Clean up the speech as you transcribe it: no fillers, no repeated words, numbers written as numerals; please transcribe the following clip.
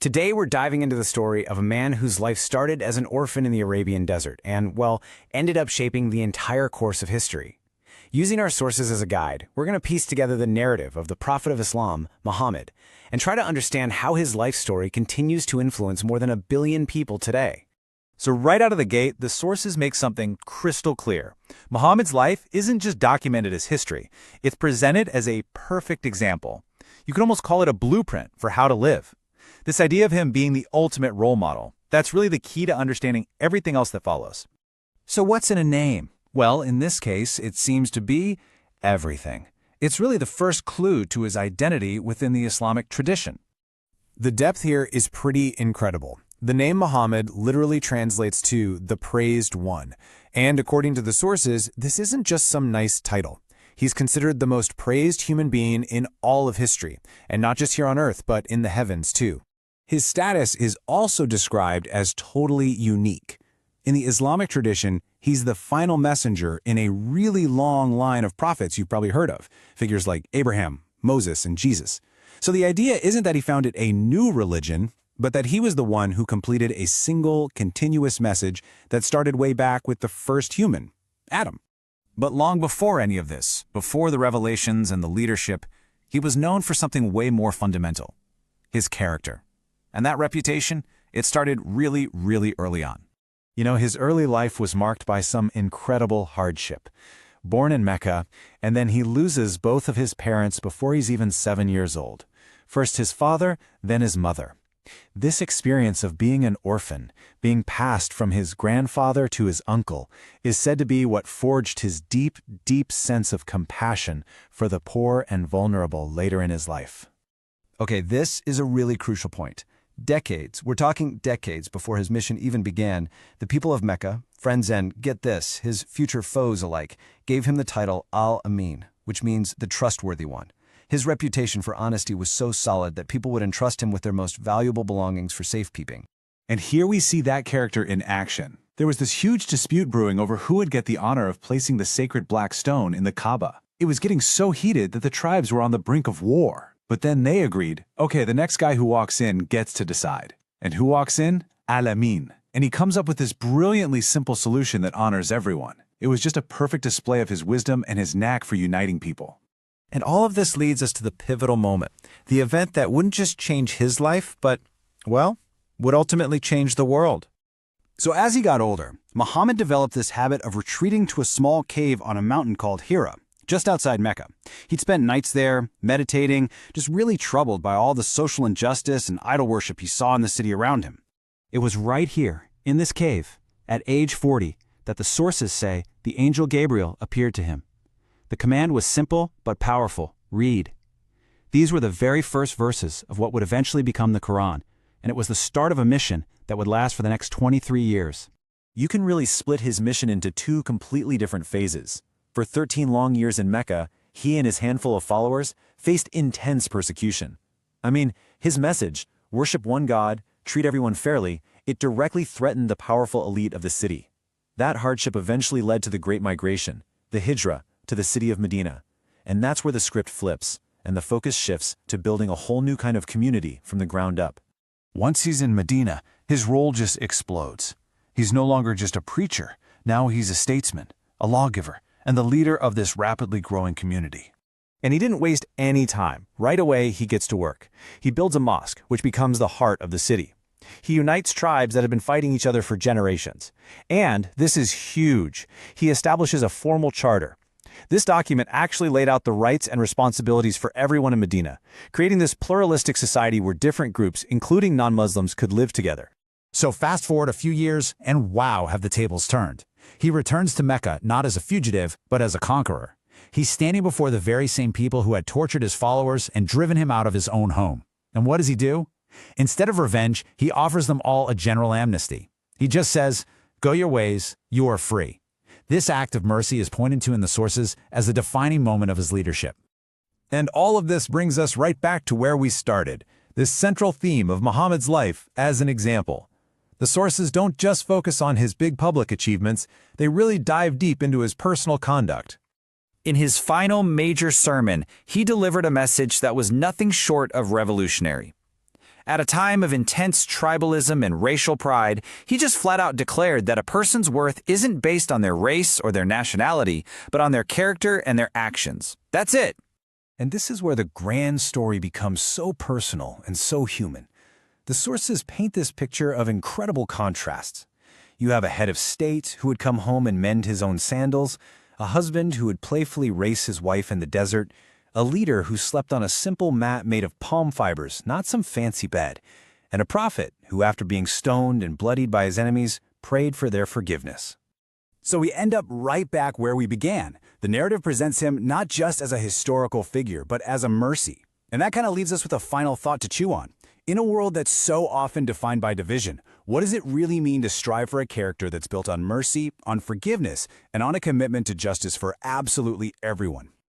Today we're diving into the story of a man whose life started as an orphan in the Arabian desert and, well, ended up shaping the entire course of history. Using our sources as a guide, we're going to piece together the narrative of the Prophet of Islam, Muhammad, and try to understand how his life story continues to influence more than 1 billion people today. So right out of the gate, the sources make something crystal clear. Muhammad's life isn't just documented as history. It's presented as a perfect example. You could almost call it a blueprint for how to live. This idea of him being the ultimate role model, that's really the key to understanding everything else that follows. So what's in a name? Well, in this case, it seems to be everything. It's really the first clue to his identity within the Islamic tradition. The depth here is pretty incredible. The name Muhammad literally translates to the praised one. And according to the sources, this isn't just some nice title. He's considered the most praised human being in all of history, and not just here on earth, but in the heavens too. His status is also described as totally unique. In the Islamic tradition, he's the final messenger in a really long line of prophets you've probably heard of, figures like Abraham, Moses, and Jesus. So the idea isn't that he founded a new religion, but that he was the one who completed a single, continuous message that started way back with the first human, Adam. But long before any of this, before the revelations and the leadership, he was known for something way more fundamental: his character. And that reputation, it started really, really early on. You know, his early life was marked by some incredible hardship. Born in Mecca, and then he loses both of his parents before he's even 7 years old. First his father, then his mother. This experience of being an orphan, being passed from his grandfather to his uncle, is said to be what forged his deep, deep sense of compassion for the poor and vulnerable later in his life. Okay, this is a really crucial point. Decades, we're talking decades before his mission even began, the people of Mecca, friends and, get this, his future foes alike, gave him the title Al-Amin, which means the trustworthy one. His reputation for honesty was so solid that people would entrust him with their most valuable belongings for safekeeping. And here we see that character in action. There was this huge dispute brewing over who would get the honor of placing the sacred black stone in the Kaaba. It was getting so heated that the tribes were on the brink of war. But then they agreed, okay, the next guy who walks in gets to decide. And who walks in? Al-Amin. And he comes up with this brilliantly simple solution that honors everyone. It was just a perfect display of his wisdom and his knack for uniting people. And all of this leads us to the pivotal moment, the event that wouldn't just change his life, but, well, would ultimately change the world. So as he got older, Muhammad developed this habit of retreating to a small cave on a mountain called Seerah, just outside Mecca. He'd spent nights there, meditating, just really troubled by all the social injustice and idol worship he saw in the city around him. It was right here, in this cave, at age 40, that the sources say the angel Gabriel appeared to him. The command was simple but powerful: read. These were the very first verses of what would eventually become the Qur'an, and it was the start of a mission that would last for the next 23 years. You can really split his mission into 2 completely different phases. For 13 long years in Mecca, he and his handful of followers faced intense persecution. I mean, his message, worship one God, treat everyone fairly, it directly threatened the powerful elite of the city. That hardship eventually led to the Great Migration, the Hijrah, to the city of Medina. And that's where the script flips, and the focus shifts to building a whole new kind of community from the ground up. Once he's in Medina, his role just explodes. He's no longer just a preacher. Now he's a statesman, a lawgiver, and the leader of this rapidly growing community. And he didn't waste any time. Right away, he gets to work. He builds a mosque, which becomes the heart of the city. He unites tribes that have been fighting each other for generations. And, this is huge, he establishes a formal charter. This document actually laid out the rights and responsibilities for everyone in Medina, creating this pluralistic society where different groups, including non-Muslims, could live together. So fast forward a few years, and wow, have the tables turned. He returns to Mecca not as a fugitive, but as a conqueror. He's standing before the very same people who had tortured his followers and driven him out of his own home. And what does he do? Instead of revenge, he offers them all a general amnesty. He just says, "Go your ways, you are free." This act of mercy is pointed to in the sources as the defining moment of his leadership. And all of this brings us right back to where we started, this central theme of Muhammad's life as an example. The sources don't just focus on his big public achievements, they really dive deep into his personal conduct. In his final major sermon, he delivered a message that was nothing short of revolutionary. At a time of intense tribalism and racial pride, he just flat out declared that a person's worth isn't based on their race or their nationality, but on their character and their actions. That's it. And this is where the grand story becomes so personal and so human. The sources paint this picture of incredible contrasts. You have a head of state who would come home and mend his own sandals, a husband who would playfully race his wife in the desert, a leader who slept on a simple mat made of palm fibers, not some fancy bed, and a prophet who, after being stoned and bloodied by his enemies, prayed for their forgiveness. So we end up right back where we began. The narrative presents him not just as a historical figure, but as a mercy. And that kind of leaves us with a final thought to chew on. In a world that's so often defined by division, what does it really mean to strive for a character that's built on mercy, on forgiveness, and on a commitment to justice for absolutely everyone?